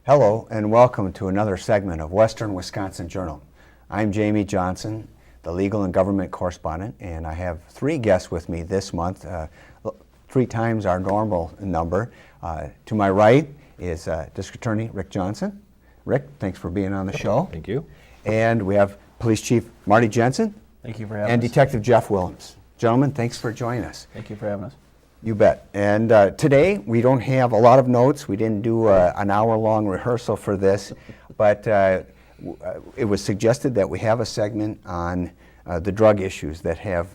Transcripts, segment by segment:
Hello and welcome to another segment of Western Wisconsin Journal. I'm Jamie Johnson, the legal and government correspondent, and I have three guests with me this month, three times our normal number. To my right is District Attorney Rick Johnson. Rick, thanks for being on the show. Thank you. And we have Police Chief Marty Jensen. Thank you for having us. And Detective Jeff Willems. Gentlemen, thanks for joining us. Thank you for having us. You bet. And today we don't have a lot of notes. We didn't do an hour-long rehearsal for this, but it was suggested that we have a segment on the drug issues that have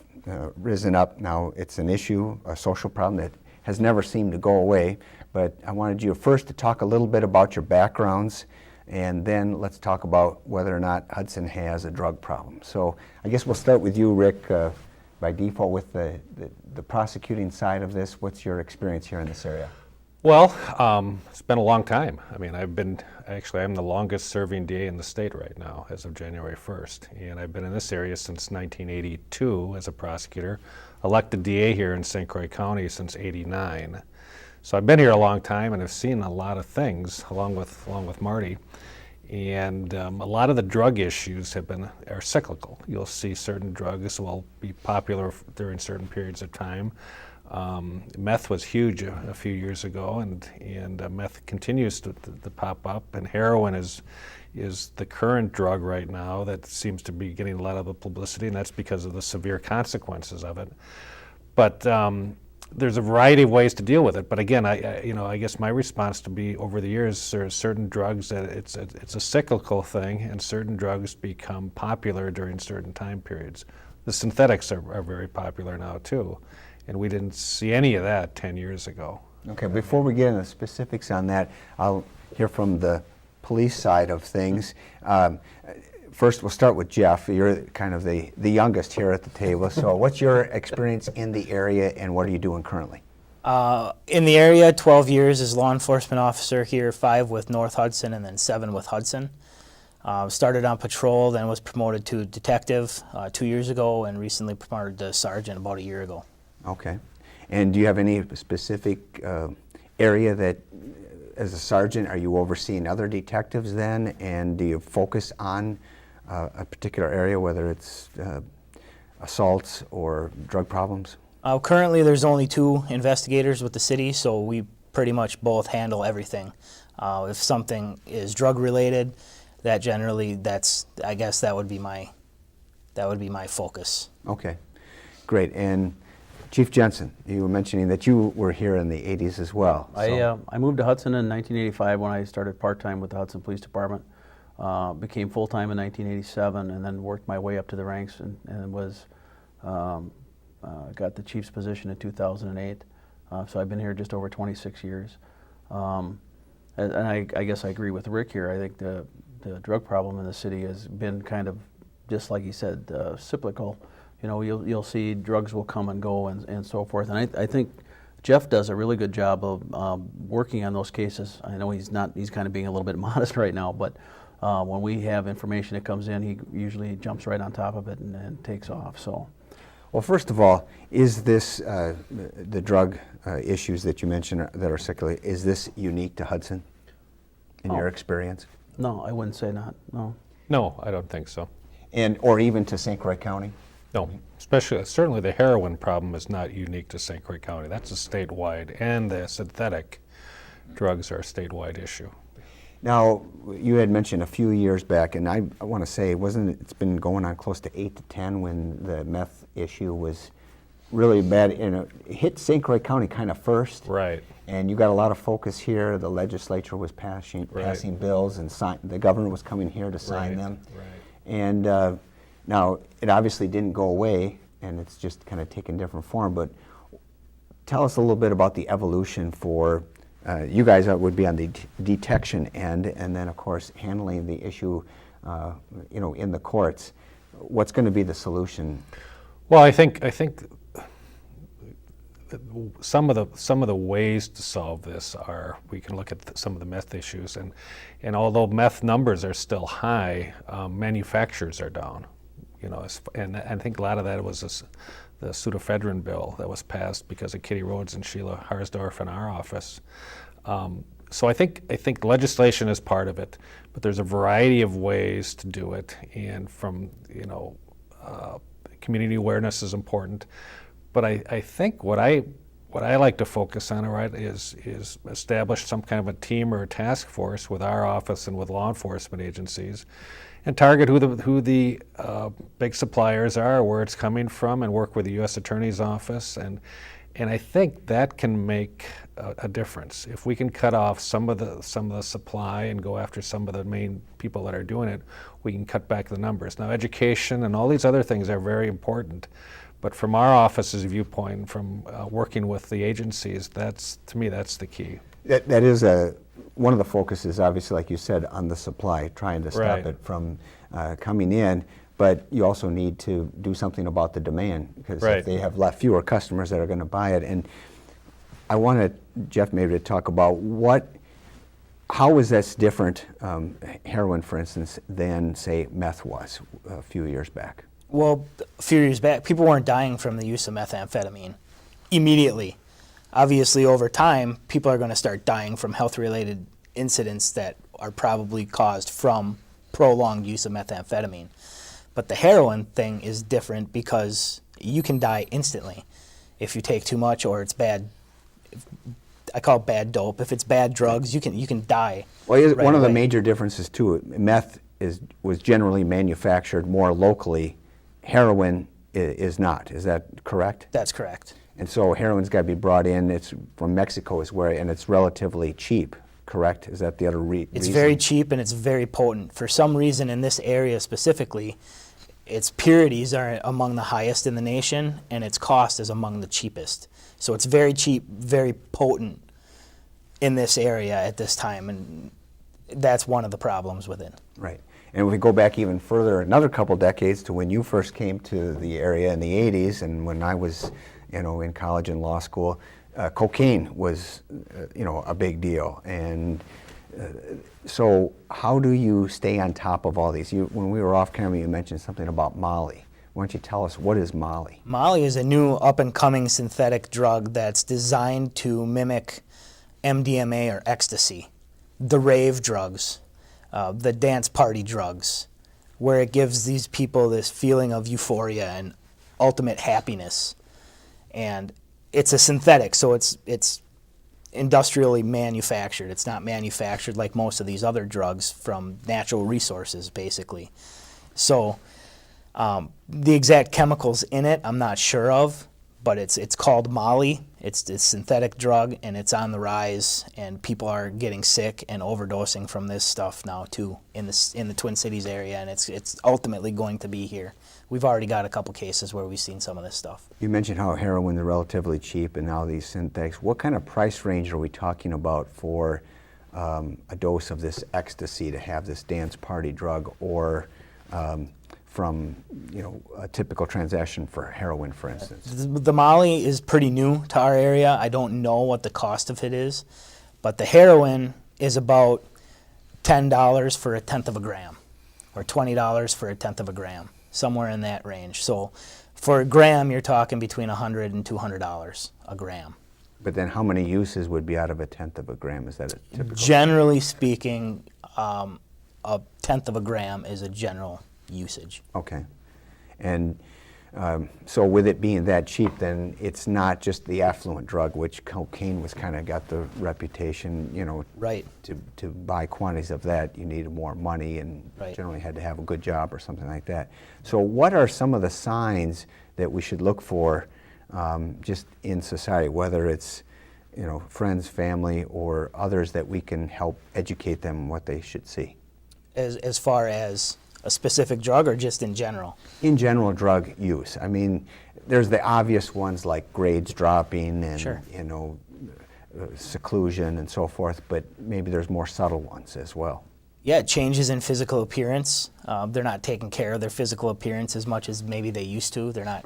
risen up. Now, it's an issue, a social problem that has never seemed to go away, but I wanted you first to talk a little bit about your backgrounds, and then let's talk about whether or not Hudson has a drug problem. So I guess we'll start with you, Rick, by default with the prosecuting side of this. What's your experience here in this area? Well, it's been a long time. I mean, I'm the longest serving DA in the state right now as of January 1st. And I've been in this area since 1982 as a prosecutor, elected DA here in St. Croix County since '89. So I've been here a long time and I've seen a lot of things along with Marty. And a lot of the drug issues are cyclical. You'll see certain drugs will be popular during certain periods of time. Meth was huge a few years ago, and meth continues to pop up. And heroin is the current drug right now that seems to be getting a lot of the publicity, and that's because of the severe consequences of it. But there's a variety of ways to deal with it, but again, I guess my response to be over the years, there are certain drugs that it's a cyclical thing, and certain drugs become popular during certain time periods. The synthetics are very popular now too, and we didn't see any of that 10 years ago. Okay, before we get into specifics on that, I'll hear from the police side of things. First, we'll start with Jeff. You're kind of the youngest here at the table. So what's your experience in the area and what are you doing currently? In the area, 12 years as law enforcement officer here, 5 with North Hudson and then 7 with Hudson. Started on patrol, then was promoted to detective 2 years ago and recently promoted to sergeant about a year ago. Okay. And do you have any specific area that, as a sergeant, are you overseeing other detectives then? And do you focus on a particular area, whether it's assaults or drug problems? Currently, there's only 2 investigators with the city, so we pretty much both handle everything. If something is drug related, I guess that would be my focus. Okay, great. And Chief Jensen, you were mentioning that you were here in the 80s as well. I moved to Hudson in 1985 when I started part-time with the Hudson Police Department. Became full-time in 1987 and then worked my way up to the ranks and got the chief's position in 2008. So I've been here just over 26 years. And I guess I agree with Rick here. I think the drug problem in the city has been kind of, just like he said, cyclical. You know, you'll see drugs will come and go and so forth. And I think Jeff does a really good job of working on those cases. I know he's kind of being a little bit modest right now, but when we have information that comes in, he usually jumps right on top of it and takes off. So, well, first of all, is this the drug issues that you mentioned that are cyclical? Is this unique to Hudson in your experience? No, I wouldn't say not. No. No, I don't think so. Or even to St. Croix County? No, certainly the heroin problem is not unique to St. Croix County. That's a statewide, and the synthetic drugs are a statewide issue. Now, you had mentioned a few years back, and I want to say, it's been going on close to 8 to 10 when the meth issue was really bad. It hit St. Croix County kind of first. Right. And you got a lot of focus here. The legislature was passing bills, and the governor was coming here to sign them. Right. And now, it obviously didn't go away, and it's just kind of taken different form, but tell us a little bit about the evolution for you guys would be on the detection end, and then, of course, handling the issue, in the courts. What's going to be the solution? Well, I think some of the ways to solve this are, we can look at some of the meth issues, and although meth numbers are still high, manufacturers are down. And I think a lot of that was the pseudoephedrine bill that was passed because of Kitty Rhodes and Sheila Harsdorf in our office. So I think legislation is part of it, but there's a variety of ways to do it, and from community awareness is important. But I think what I like to focus on, all right, is establish some kind of a team or a task force with our office and with law enforcement agencies, and target who the big suppliers are, where it's coming from, and work with the U.S. Attorney's Office, and I think that can make a difference. If we can cut off some of the supply and go after some of the main people that are doing it, we can cut back the numbers. Now, education and all these other things are very important, but from our office's viewpoint, from working with the agencies, to me, that's the key. That is one of the focuses, obviously, like you said, on the supply, trying to stop Right. it from coming in. But you also need to do something about the demand, because Right. if they have fewer customers that are going to buy it. And I wanted Jeff maybe to talk about how is this different, heroin, for instance, than, say, meth was a few years back? Well, a few years back, people weren't dying from the use of methamphetamine immediately. Obviously, over time, people are going to start dying from health-related incidents that are probably caused from prolonged use of methamphetamine. But the heroin thing is different because you can die instantly if you take too much, or it's bad. I call it bad dope. If it's bad drugs, you can die. Well, right one of the away. major differences too, meth was generally manufactured more locally. Heroin is not. Is that correct? That's correct. And so heroin's got to be brought in. It's from Mexico, and it's relatively cheap. Correct? Is that the other reason? It's very cheap and it's very potent. For some reason, in this area specifically, its purities are among the highest in the nation, and its cost is among the cheapest. So it's very cheap, very potent in this area at this time, and that's one of the problems with it. Right. And if we go back even further, another couple decades to when you first came to the area in the 80s, and when I was, in college and law school, cocaine was, a big deal. And so how do you stay on top of all these? When we were off camera, you mentioned something about Molly. Why don't you tell us, what is Molly? Molly is a new up-and-coming synthetic drug that's designed to mimic MDMA or ecstasy, the rave drugs, the dance party drugs, where it gives these people this feeling of euphoria and ultimate happiness. And it's a synthetic, so it's industrially manufactured. It's not manufactured like most of these other drugs from natural resources, basically. So the exact chemicals in it, I'm not sure of, but it's called Molly. It's a synthetic drug, and it's on the rise, and people are getting sick and overdosing from this stuff now too in the Twin Cities area, and it's ultimately going to be here. We've already got a couple cases where we've seen some of this stuff. You mentioned how heroin is relatively cheap, and now these synthetics. What kind of price range are we talking about for a dose of this ecstasy to have this dance party drug, or from a typical transaction for heroin, for instance? The Molly is pretty new to our area. I don't know what the cost of it is, but the heroin is about $10 for a tenth of a gram, or $20 for a tenth of a gram, somewhere in that range. So for a gram, you're talking between $100 and $200 a gram. But then how many uses would be out of a tenth of a gram? Is that a typical? Generally speaking, a tenth of a gram is a general usage. Okay. And so with it being that cheap, then it's not just the affluent drug, which cocaine was kind of got the reputation, Right. to buy quantities of that, you needed more money and Right. generally had to have a good job or something like that. So what are some of the signs that we should look for just in society, whether it's friends, family, or others, that we can help educate them what they should see? As far as a specific drug, or just in general? In general, drug use. I mean, there's the obvious ones like grades dropping and Sure. Seclusion and so forth, but maybe there's more subtle ones as well. Yeah, changes in physical appearance. They're not taking care of their physical appearance as much as maybe they used to. They're not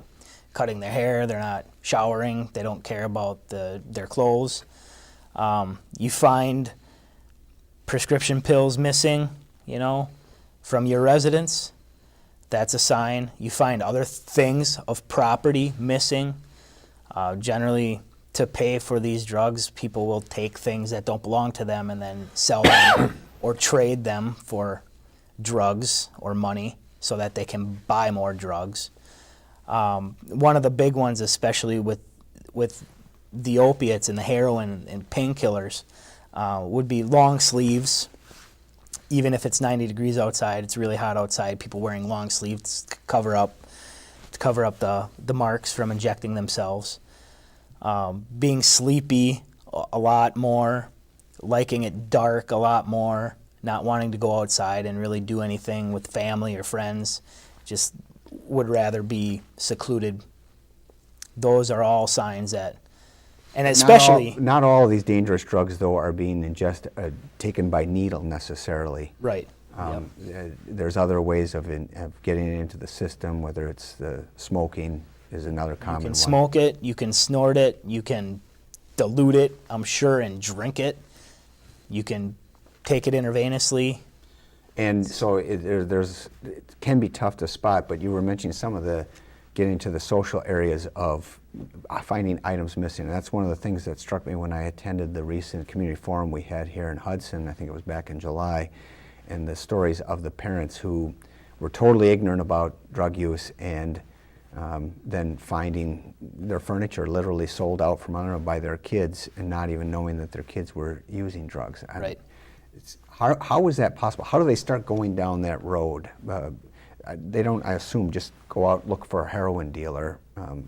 cutting their hair. They're not showering. They don't care about their clothes. You find prescription pills missing, from your residence. That's a sign. You find other things of property missing. Generally, to pay for these drugs, people will take things that don't belong to them and then sell them or trade them for drugs or money so that they can buy more drugs. One of the big ones, especially with the opiates and the heroin and painkillers, would be long sleeves. Even if it's 90 degrees outside, it's really hot outside, people wearing long sleeves to cover up the marks from injecting themselves. Being sleepy a lot more, liking it dark a lot more, not wanting to go outside and really do anything with family or friends, just would rather be secluded. Those are all signs that, and especially... Not all of these dangerous drugs, though, are being taken by needle necessarily. Right. There's other ways of getting it into the system, whether it's the smoking is another common one. You can smoke it, you can snort it, you can dilute it, I'm sure, and drink it. You can take it intravenously. And so it can be tough to spot, but you were mentioning some of getting to the social areas of finding items missing. And that's one of the things that struck me when I attended the recent community forum we had here in Hudson. I think it was back in July. And the stories of the parents who were totally ignorant about drug use and then finding their furniture literally sold out from under them by their kids and not even knowing that their kids were using drugs. Right. How is that possible? How do they start going down that road? They don't, I assume, just go out look for a heroin dealer.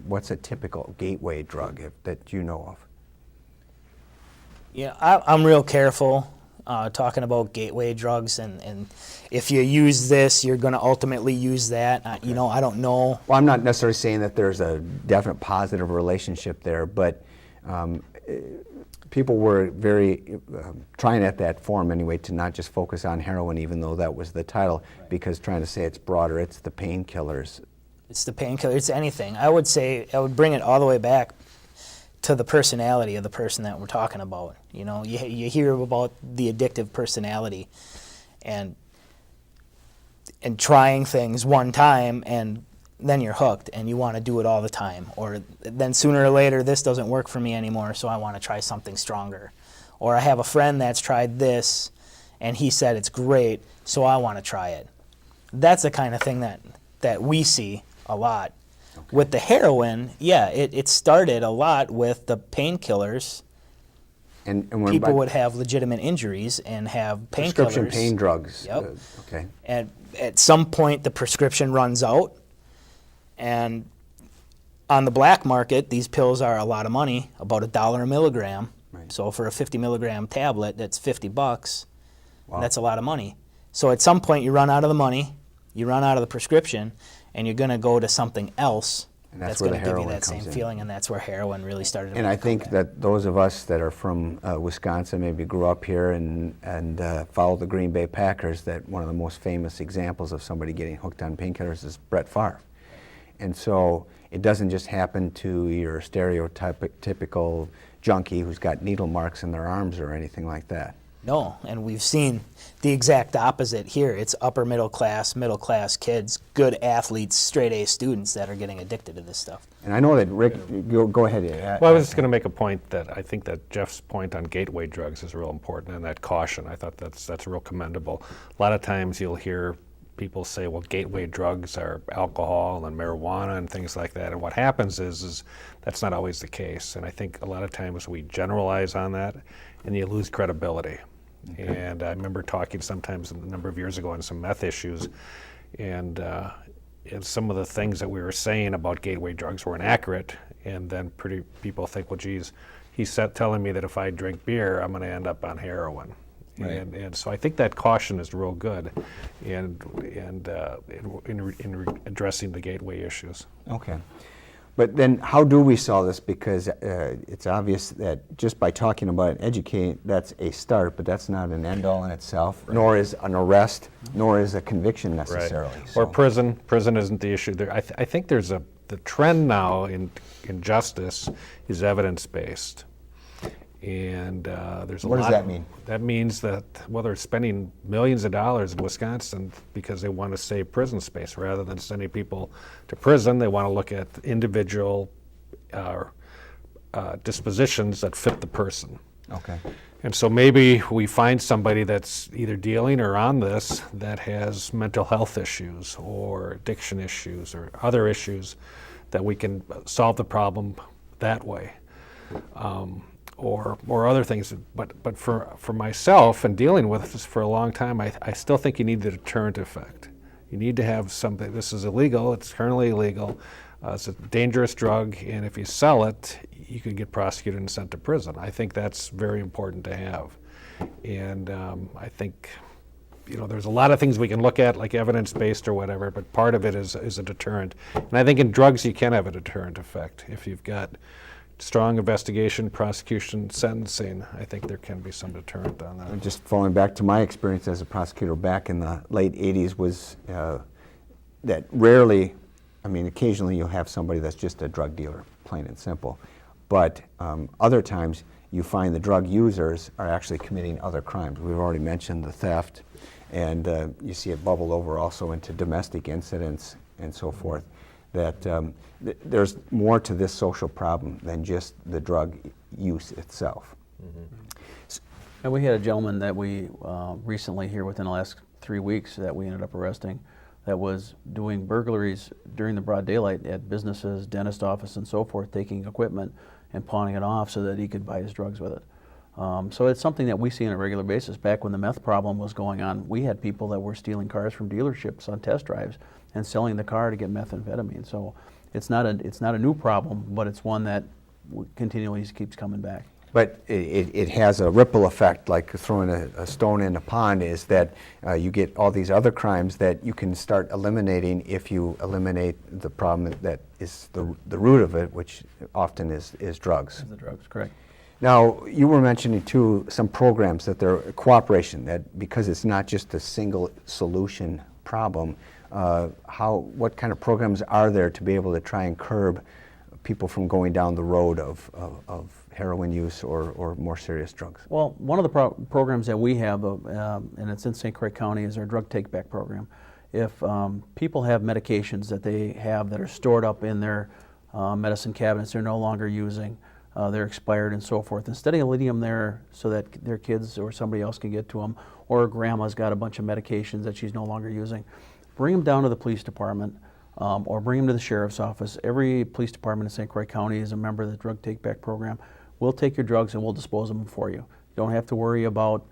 What's a typical gateway drug that you know of? Yeah, I'm real careful talking about gateway drugs, and if you use this, you're going to ultimately use that. Okay. I don't know. Well, I'm not necessarily saying that there's a definite positive relationship there, but people were very trying at that forum anyway to not just focus on heroin, even though that was the title, right, because trying to say it's broader, it's the painkillers. It's the painkiller, it's anything. I would bring it all the way back to the personality of the person that we're talking about. You hear about the addictive personality and trying things one time and then you're hooked and you want to do it all the time. Or then sooner or later, this doesn't work for me anymore, so I want to try something stronger. Or I have a friend that's tried this and he said it's great, so I want to try it. That's the kind of thing that we see a lot. Okay. With the heroin, yeah, it started a lot with the painkillers. And people would have legitimate injuries and have painkillers. Prescription pain drugs. Yep. Okay. And at some point, the prescription runs out. And on the black market, these pills are a lot of money, about $1 a milligram. Right. So for a 50 milligram tablet, that's $50. Wow. That's a lot of money. So at some point, you run out of the money, you run out of the prescription, and you're going to go to something else that's going to give you that same feeling, and that's where heroin really started. And I think that those of us that are from Wisconsin, maybe grew up here and followed the Green Bay Packers, that one of the most famous examples of somebody getting hooked on painkillers is Brett Favre. And so it doesn't just happen to your stereotypical junkie who's got needle marks in their arms or anything like that. No, and we've seen the exact opposite here. It's upper middle class kids, good athletes, straight A students that are getting addicted to this stuff. And I know that, Rick, go ahead. Well, I was just going to make a point that I think that Jeff's point on gateway drugs is real important, and that caution, I thought that's real commendable. A lot of times you'll hear people say, well, gateway drugs are alcohol and marijuana and things like that. And what happens is that's not always the case. And I think a lot of times we generalize on that and you lose credibility. Okay. And I remember talking sometimes a number of years ago on some meth issues, and some of the things that we were saying about gateway drugs were inaccurate. And then people think, well, geez, he's telling me that if I drink beer, I'm going to end up on heroin. Right. And so I think that caution is real good in addressing the gateway issues. Okay. But then how do we solve this? Because it's obvious that just by talking about it, educating, that's a start, but that's not an end-all in itself, right, nor is an arrest, nor is a conviction necessarily. Right. So. Or prison. Prison isn't the issue. I think there's the trend now in justice is evidence-based. And there's a lot. What does that mean? That means that, well, they're spending millions of dollars in Wisconsin because they want to save prison space. Rather than sending people to prison, they want to look at individual dispositions that fit the person. Okay. And so maybe we find somebody that's either dealing or on this that has mental health issues or addiction issues or other issues that we can solve the problem that way. Or other things. But for myself and dealing with this for a long time, I still think you need the deterrent effect. You need to have something. This is illegal. It's currently illegal. It's a dangerous drug, and if you sell it, you could get prosecuted and sent to prison. I think that's very important to have. And I think, there's a lot of things we can look at, like evidence-based or whatever, but part of it is a deterrent. And I think in drugs you can have a deterrent effect. If you've got strong investigation, prosecution, sentencing, I think there can be some deterrent on that. Just falling back to my experience as a prosecutor back in the late 80s was that rarely, occasionally you'll have somebody that's just a drug dealer, plain and simple. But other times you find the drug users are actually committing other crimes. We've already mentioned the theft, and you see it bubble over also into domestic incidents and so forth. That there's more to this social problem than just the drug use itself. And we had a gentleman that we recently here within the last 3 weeks that we ended up arresting that was doing burglaries during the broad daylight at businesses, dentist office and so forth, taking equipment and pawning it off so that he could buy his drugs with it. So it's something that we see on a regular basis. Back when the meth problem was going on, we had people that were stealing cars from dealerships on test drives and selling the car to get methamphetamine. So it's not a new problem, but it's one that continually keeps coming back. But it has a ripple effect, like throwing a stone in a pond, is that you get all these other crimes that you can start eliminating if you eliminate the problem that is the root of it, which often is drugs. The drugs, correct. Now, you were mentioning too some programs that they're cooperation, that because it's not just a single solution problem, what kind of programs are there to be able to try and curb people from going down the road of heroin use or more serious drugs? Well, one of the programs that we have, and it's in St. Croix County, is our drug take-back program. If people have medications that they have that are stored up in their medicine cabinets they're no longer using, they're expired and so forth, instead of leaving them there so that their kids or somebody else can get to them, or grandma's got a bunch of medications that she's no longer using, bring them down to the police department or bring them to the sheriff's office. Every police department in St. Croix County is a member of the drug take-back program. We'll take your drugs and we'll dispose of them for you. You don't have to worry about,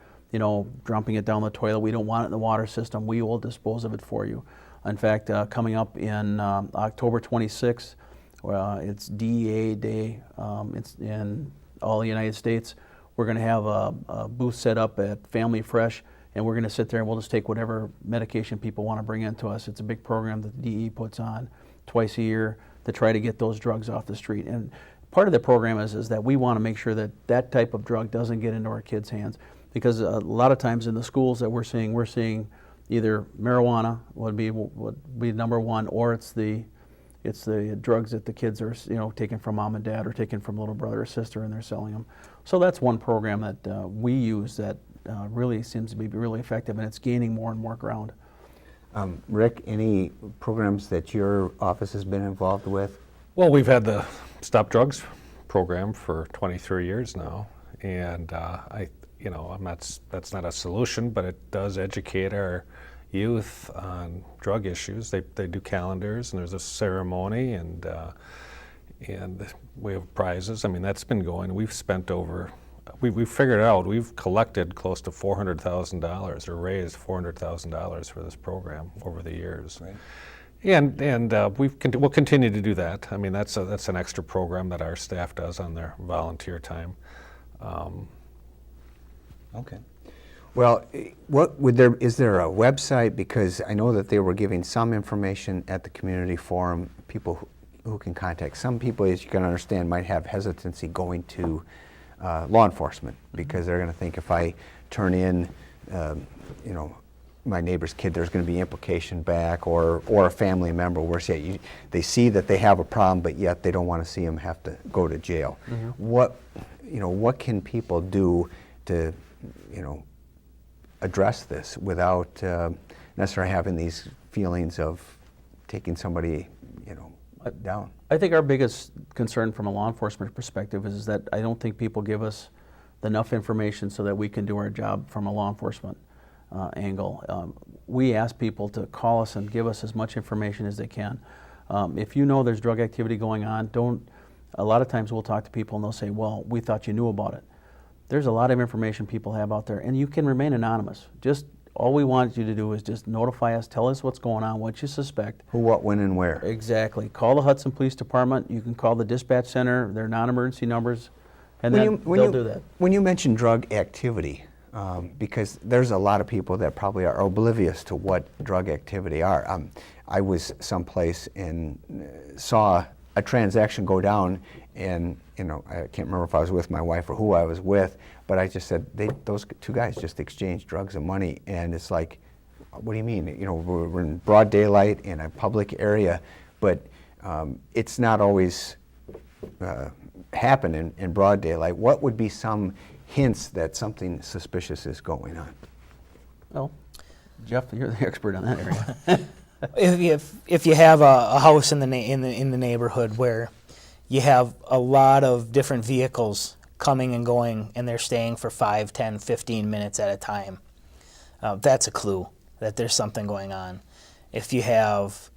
dumping it down the toilet. We don't want it in the water system. We will dispose of it for you. In fact, coming up in October 26th, it's DEA Day. It's in all the United States. We're going to have a booth set up at Family Fresh, and we're going to sit there and we'll just take whatever medication people want to bring in to us. It's a big program that the DEA puts on twice a year to try to get those drugs off the street. And part of the program is that we want to make sure that that type of drug doesn't get into our kids' hands, because a lot of times in the schools that we're seeing either marijuana would be number one, or it's the drugs that the kids are taking from mom and dad or taking from little brother or sister, and they're selling them. So that's one program that we use that really seems to be really effective, and it's gaining more and more ground. Rick, any programs that your office has been involved with? Well, we've had the Stop Drugs program for 23 years now, and that's not a solution, but it does educate our youth on drug issues. They do calendars, and there's a ceremony, and we have prizes. That's been going. We've spent we've figured out, we've collected close to $400,000 or raised $400,000 for this program over the years. Right. And we'll continue to do that. That's an extra program that our staff does on their volunteer time. Okay. Well, is there a website? Because I know that they were giving some information at the community forum, people who can contact. Some people, as you can understand, might have hesitancy going to law enforcement, because they're going to think if I turn in, my neighbor's kid, there's going to be implication back, or a family member where they see that they have a problem, but yet they don't want to see them have to go to jail. Mm-hmm. What can people do to, address this without necessarily having these feelings of taking somebody, down. I think our biggest concern from a law enforcement perspective is that I don't think people give us enough information so that we can do our job from a law enforcement angle. We ask people to call us and give us as much information as they can. If you know there's drug activity going on, a lot of times we'll talk to people and they'll say, well, we thought you knew about it. There's a lot of information people have out there, and you can remain anonymous. Just all we want you to do is just notify us, tell us what's going on, what you suspect. Who, what, when, and where. Exactly. Call the Hudson Police Department. You can call the dispatch center, their non-emergency numbers, and they'll do that. When you mention drug activity, because there's a lot of people that probably are oblivious to what drug activity are. I was someplace and saw a transaction go down, and I can't remember if I was with my wife or who I was with, but I just said, those two guys just exchanged drugs and money, and it's like, what do you mean? We're in broad daylight in a public area, but it's not always happen in broad daylight. What would be some hints that something suspicious is going on? Well, Jeff, you're the expert on that area. If you have a house in the neighborhood where you have a lot of different vehicles coming and going, and they're staying for 5, 10, 15 minutes at a time, that's a clue that there's something going on. If you have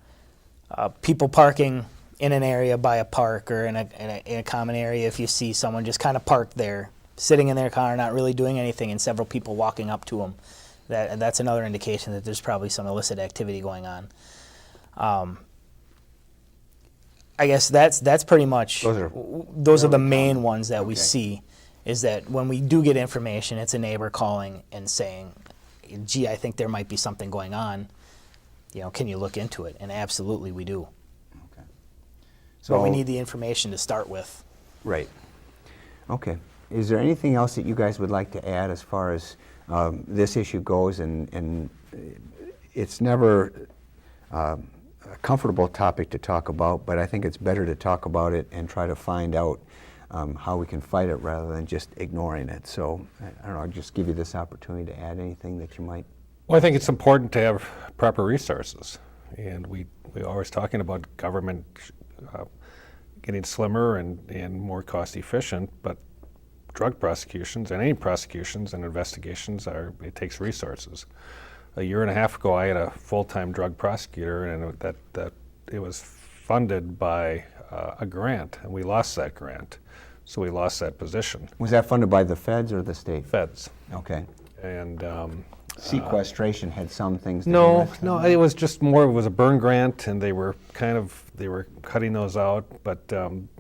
people parking in an area by a park or in a common area, if you see someone just kind of parked there, sitting in their car, not really doing anything, and several people walking up to them, that's another indication that there's probably some illicit activity going on. I guess that's pretty much, those are the main ones that we see, is that when we do get information, it's a neighbor calling and saying, gee, I think there might be something going on, can you look into it? And absolutely we do. Okay. But we need the information to start with. Right. Okay. Is there anything else that you guys would like to add as far as this issue goes? And it's never a comfortable topic to talk about, but I think it's better to talk about it and try to find out how we can fight it rather than just ignoring it. So I don't know, I'll just give you this opportunity to add anything that you might. Well, I think it's important to have proper resources, and we're always talking about government getting slimmer and more cost efficient, but drug prosecutions and any prosecutions and investigations it takes resources. A year and a half ago, I had a full-time drug prosecutor, and that it was funded by a grant, and we lost that grant, so we lost that position. Was that funded by the feds or the state? Feds. Okay. And sequestration had some things to do no, with it? it was just more. It was a burn grant, and they were cutting those out. But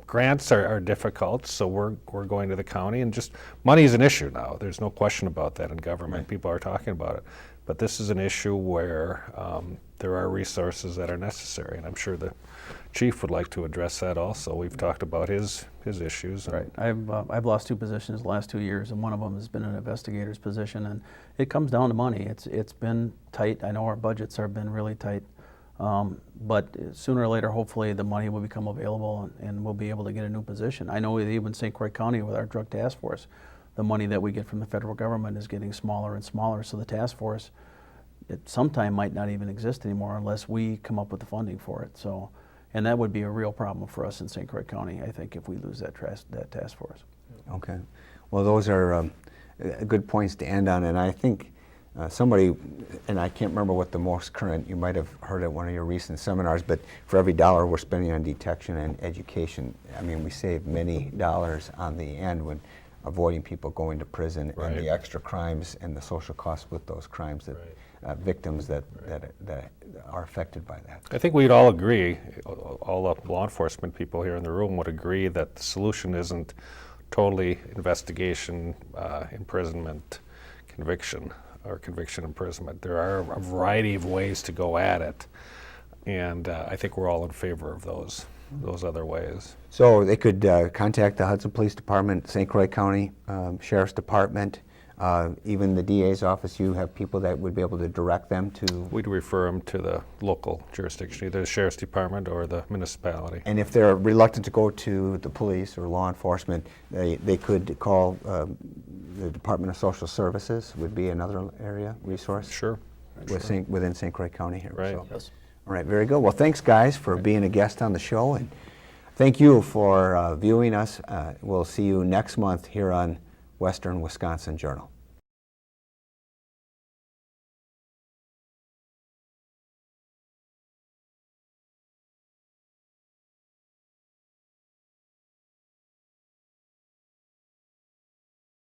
grants are difficult, so we're going to the county, and just money is an issue now. There's no question about that in government. Right. People are talking about it, but this is an issue where there are resources that are necessary, and I'm sure the chief would like to address that also. We've talked about his issues. Right. I've lost 2 positions the last 2 years, and one of them has been an investigator's position, and it comes down to money. It's been tight. I know our budgets have been really tight, but sooner or later, hopefully, the money will become available, and we'll be able to get a new position. I know that even St. Croix County with our drug task force, the money that we get from the federal government is getting smaller and smaller, so the task force at some time might not even exist anymore unless we come up with the funding for it. So. And that would be a real problem for us in St. Croix County, I think, if we lose that task force. Okay. Well, those are good points to end on, and I think somebody, and I can't remember what the most current, you might have heard at one of your recent seminars, but for every dollar we're spending on detection and education, I mean, we save many dollars on the end when avoiding people going to prison. Right. And the extra crimes and the social costs with those crimes that victims that are affected by that. I think we'd all agree, all the law enforcement people here in the room would agree that the solution isn't totally investigation, imprisonment, conviction, or conviction imprisonment. There are a variety of ways to go at it, and I think we're all in favor of those other ways. So they could contact the Hudson Police Department, St. Croix County Sheriff's Department, even the DA's office. You have people that would be able to direct them to? We'd refer them to the local jurisdiction, either the Sheriff's Department or the municipality. And if they're reluctant to go to the police or law enforcement, they could call the Department of Social Services would be another area resource? Sure. Within St. Croix County here. Right. So. Yes. All right, very good. Well, thanks, guys, for being a guest on the show, and thank you for viewing us. We'll see you next month here on Western Wisconsin Journal.